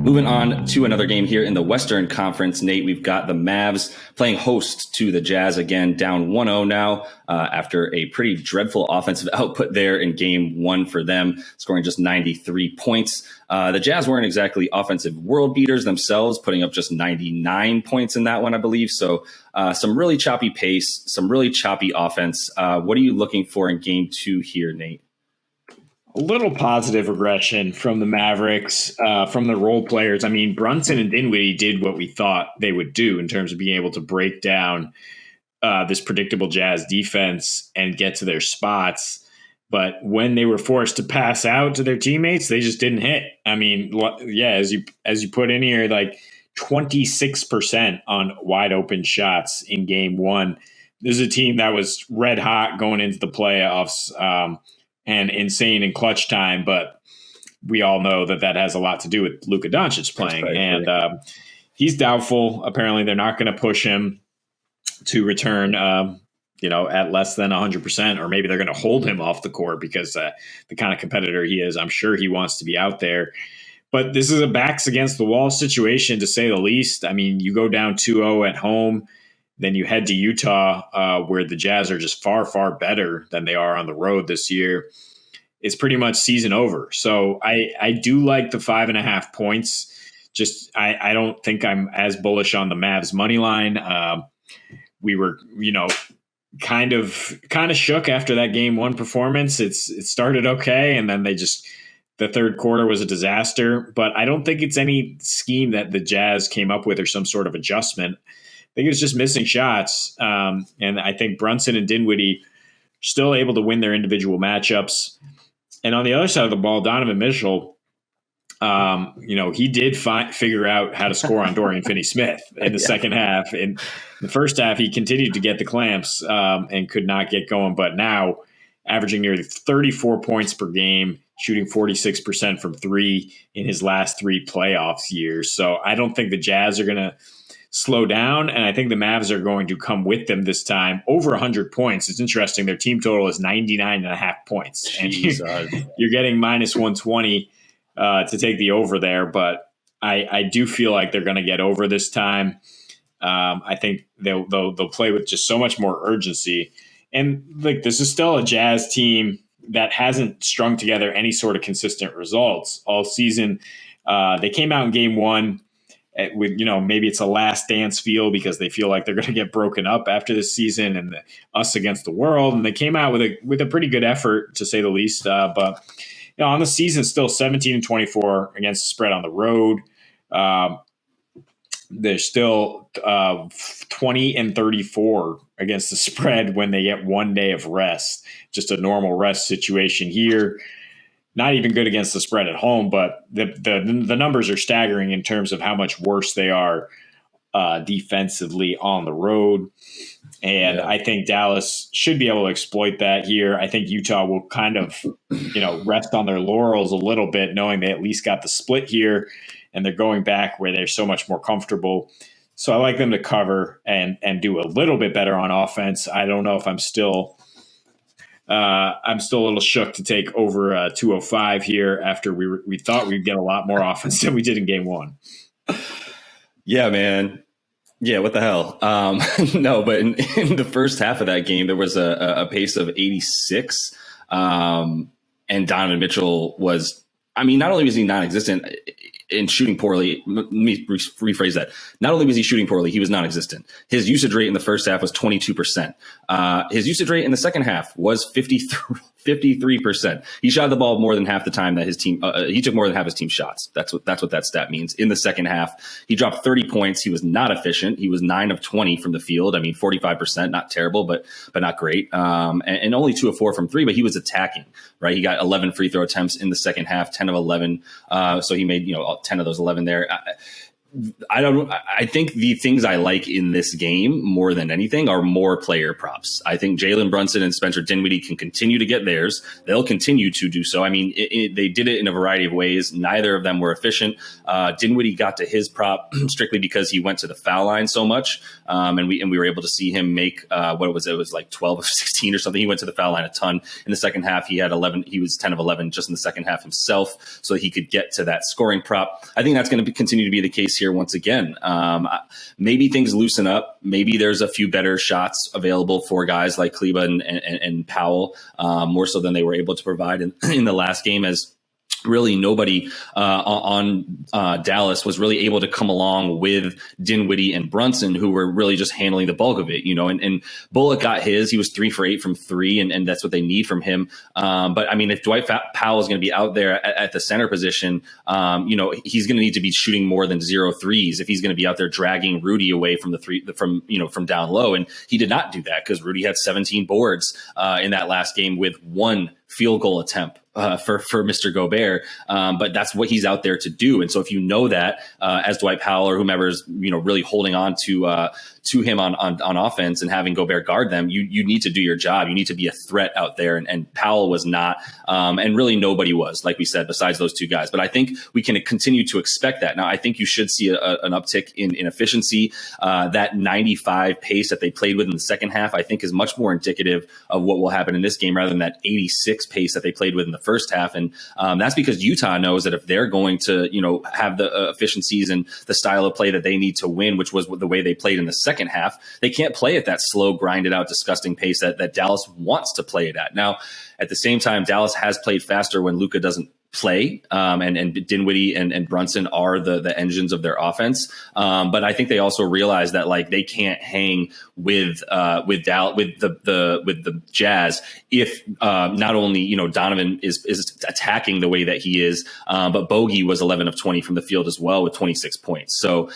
Moving on to another game here in the Western Conference, Nate, we've got the Mavs playing host to the Jazz again, down 1-0 now after a pretty dreadful offensive output there in game one for them, scoring just 93 points. The Jazz weren't exactly offensive world beaters themselves, putting up just 99 points in that one, I believe. So some really choppy pace, some really choppy offense. What are you looking for in game two here, Nate? A little positive regression from the Mavericks, from the role players. I mean, Brunson and Dinwiddie did what we thought they would do in terms of being able to break down this predictable Jazz defense and get to their spots. But when they were forced to pass out to their teammates, they just didn't hit. I mean, yeah, as you put in here, like 26% on wide open shots in game one. This is a team that was red hot going into the playoffs. And insane in clutch time, but we all know that has a lot to do with Luka Doncic playing. Right, and he's doubtful. Apparently, they're not going to push him to return, at less than 100%, or maybe they're going to hold him off the court because the kind of competitor he is, I'm sure he wants to be out there. But this is a backs against the wall situation, to say the least. I mean, you go down 2-0 at home, then you head to Utah, where the Jazz are just far, far better than they are on the road this year. It's pretty much season over. So I do like the 5.5 points. Just I don't think I'm as bullish on the Mavs money line. We were, kind of shook after that game one performance. It started okay, and then the third quarter was a disaster. But I don't think it's any scheme that the Jazz came up with or some sort of adjustment. I think it's just missing shots. And I think Brunson and Dinwiddie are still able to win their individual matchups. And on the other side of the ball, Donovan Mitchell, he did figure out how to score on Dorian Finney-Smith in the second half. In the first half, he continued to get the clamps and could not get going. But now, averaging nearly 34 points per game, shooting 46% from three in his last three playoffs years. So I don't think the Jazz are going to slow down, and I think the Mavs are going to come with them this time over 100 points. It's interesting. Their team total is 99.5 points. And you're getting minus 120 to take the over there, but I do feel like they're going to get over this time. I think they'll play with just so much more urgency. And like, this is still a Jazz team that hasn't strung together any sort of consistent results all season. They came out in game one with, maybe it's a last dance feel because they feel like they're going to get broken up after this season and us against the world. And they came out with a pretty good effort, to say the least. But on the season, still 17-24 against the spread on the road. They're still 20-34 against the spread when they get 1 day of rest. Just a normal rest situation here. Not even good against the spread at home, but the numbers are staggering in terms of how much worse they are defensively on the road. And I think Dallas should be able to exploit that here. I think Utah will kind of, rest on their laurels a little bit, knowing they at least got the split here, and they're going back where they're so much more comfortable. So I like them to cover and do a little bit better on offense. I don't know if I'm still a little shook to take over 205 here after we thought we'd get a lot more offense than we did in game one. Yeah, man. Yeah, what the hell? No, but in the first half of that game, there was a pace of 86. And Donovan Mitchell was, not only was he non-existent in shooting poorly, let me rephrase that. Not only was he shooting poorly, he was non-existent. His usage rate in the first half was 22%. His usage rate in the second half was 53%. He shot the ball more than half the time that his team, he took more than half his team's shots. That's what that stat means. In the second half, he dropped 30 points. He was not efficient. He was 9 of 20 from the field. 45%, not terrible, but not great. And only 2 of 4 from three, but he was attacking, right? He got 11 free throw attempts in the second half, 10 of 11. So he made, 10 of those 11 there. I think the things I like in this game more than anything are more player props. I think Jalen Brunson and Spencer Dinwiddie can continue to get theirs. They'll continue to do so. I mean, they did it in a variety of ways. Neither of them were efficient. Dinwiddie got to his prop strictly because he went to the foul line so much. And we were able to see him make, it was like 12 of 16 or something. He went to the foul line a ton. In the second half, he had 11. He was 10 of 11 just in the second half himself, so he could get to that scoring prop. I think that's going to continue to be the case here once again. Maybe things loosen up. Maybe there's a few better shots available for guys like Kleba and Powell, more so than they were able to provide in the last game, as really nobody on Dallas was really able to come along with Dinwiddie and Brunson, who were really just handling the bulk of it, and Bullock got his. He was 3 for 8 from 3, and that's what they need from him. But I mean, if Dwight Powell is going to be out there at the center position, he's going to need to be shooting more than 0 threes if he's going to be out there dragging Rudy away from from down low. And he did not do that because Rudy had 17 boards in that last game with 1 field goal attempt for Mr. Gobert. But that's what he's out there to do. And so if you know that as Dwight Powell or whomever is, really holding on to him on offense and having Gobert guard them, you need to do your job. You need to be a threat out there. And Powell was not, and really nobody was, like we said, besides those 2 guys. But I think we can continue to expect that. Now, I think you should see an uptick in efficiency. That 95 pace that they played with in the second half, I think is much more indicative of what will happen in this game rather than that 86 pace that they played with in the first half. And that's because Utah knows that if they're going to, have the efficiencies and the style of play that they need to win, which was the way they played in the second half, they can't play at that slow, grinded out, disgusting pace that Dallas wants to play it at. Now, at the same time, Dallas has played faster when Luka doesn't play, and Dinwiddie and Brunson are the engines of their offense. But I think they also realize that they can't hang with the Jazz if not only Donovan is attacking the way that he is, but Bogey was 11 of 20 from the field as well with 26 points. So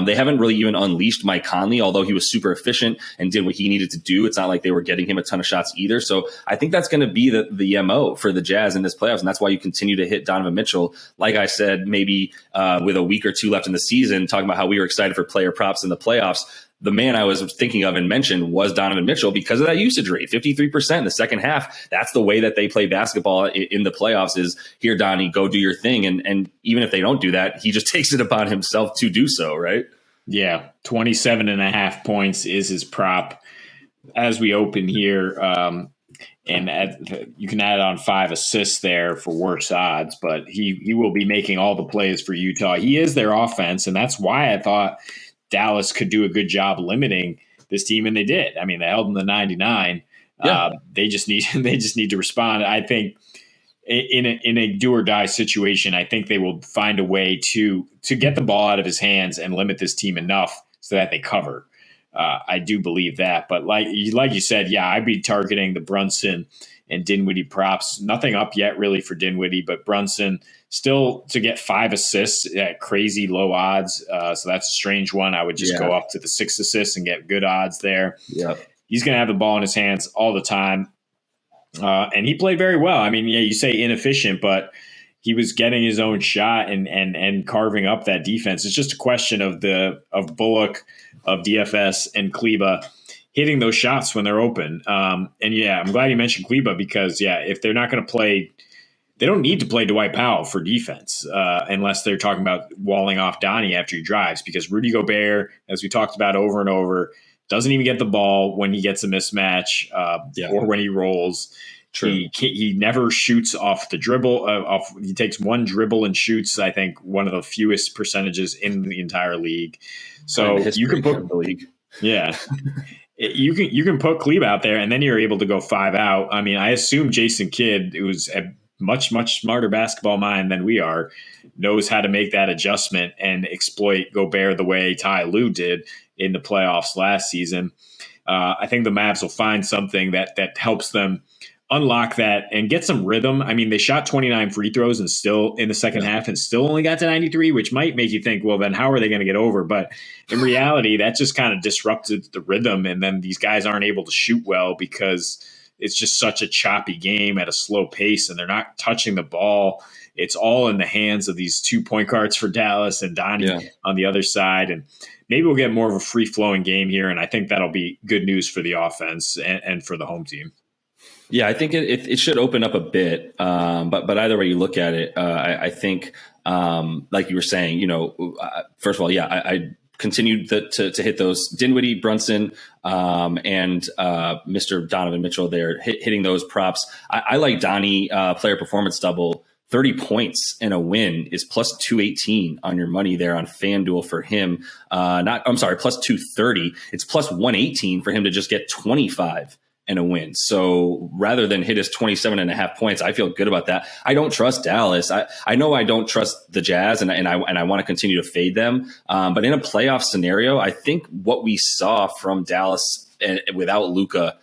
they haven't really even unleashed Mike Conley, although he was super efficient and did what he needed to do. It's not like they were getting him a ton of shots either. So I think that's going to be the MO for the Jazz in this playoffs, and that's why you continue to hit Donovan Mitchell. Like I said, maybe with a week or 2 left in the season, talking about how we were excited for player props in the playoffs. The man I was thinking of and mentioned was Donovan Mitchell because of that usage rate, 53% in the second half. That's the way that they play basketball in the playoffs is, here, Donnie, go do your thing. And even if they don't do that, he just takes it upon himself to do so, right? Yeah, 27.5 points is his prop as we open here. And you can add on 5 assists there for worse odds, but he will be making all the plays for Utah. He is their offense, and that's why I thought Dallas could do a good job limiting this team, and they did. I mean, they held them to 99. Yeah. They just need to respond. I think in a do or die situation, I think they will find a way to get the ball out of his hands and limit this team enough so that they cover. I do believe that, but like you said, yeah, I'd be targeting the Brunson and Dinwiddie props. Nothing up yet really for Dinwiddie, but Brunson still to get 5 assists at crazy low odds. So that's a strange one. I would just go up to the 6 assists and get good odds there. Yep. He's going to have the ball in his hands all the time. And he played very well. I mean, yeah, you say inefficient, but he was getting his own shot and carving up that defense. It's just a question of Bullock, of DFS, and Kleba hitting those shots when they're open. And yeah, I'm glad you mentioned Kleba because if they're not going to play, they don't need to play Dwight Powell for defense unless they're talking about walling off Donnie after he drives, because Rudy Gobert, as we talked about over and over, doesn't even get the ball when he gets a mismatch or when he rolls. True. He never shoots off the dribble. He takes 1 dribble and shoots, I think, one of the fewest percentages in the entire league. So you can put the league. Yeah. You can put Kleba out there, and then you're able to go 5 out. I mean, I assume Jason Kidd, who's a much, much smarter basketball mind than we are, knows how to make that adjustment and exploit Gobert the way Ty Lue did in the playoffs last season. I think the Mavs will find something that helps them unlock that and get some rhythm. I mean, they shot 29 free throws and still in the second half and still only got to 93, which might make you think, well, then how are they going to get over? But in reality, that just kind of disrupted the rhythm. And then these guys aren't able to shoot well because it's just such a choppy game at a slow pace, and they're not touching the ball. It's all in the hands of these 2 point guards for Dallas and Donnie on the other side. And maybe we'll get more of a free-flowing game here, and I think that'll be good news for the offense and for the home team. Yeah, I think it should open up a bit, but either way you look at it, I think like you were saying, first of all, I continued to hit those Dinwiddie, Brunson, and Mr. Donovan Mitchell there, hitting those props. I like Donnie player performance double. 30 points and a win is plus 218 on your money there on FanDuel for him. Plus 230. It's plus 118 for him to just get 25 and a win. So rather than hit his 27.5 points, I feel good about that. I don't trust Dallas. I know I don't trust the Jazz, and I want to continue to fade them. But in a playoff scenario, I think what we saw from Dallas without Luka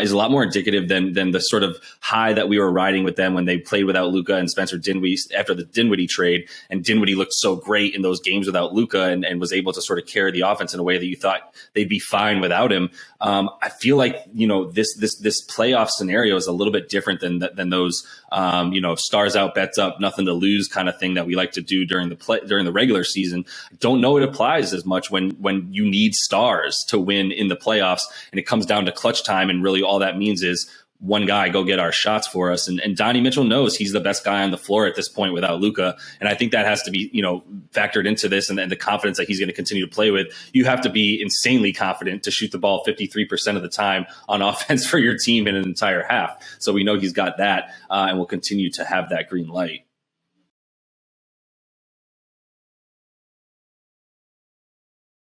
is a lot more indicative than the sort of high that we were riding with them when they played without Luka and Spencer Dinwiddie after the Dinwiddie trade. And Dinwiddie looked so great in those games without Luka and was able to sort of carry the offense in a way that you thought they'd be fine without him. I feel like, this playoff scenario is a little bit different than those, stars out, bets up, nothing to lose kind of thing that we like to do during the regular season. I don't know it applies as much when you need stars to win in the playoffs and it comes down to clutch time, and really all that means is one guy go get our shots for us. And Donnie Mitchell knows he's the best guy on the floor at this point without Luka. And I think that has to be, factored into this, and the confidence that he's going to continue to play with. You have to be insanely confident to shoot the ball 53% of the time on offense for your team in an entire half. So we know he's got that, and will continue to have that green light.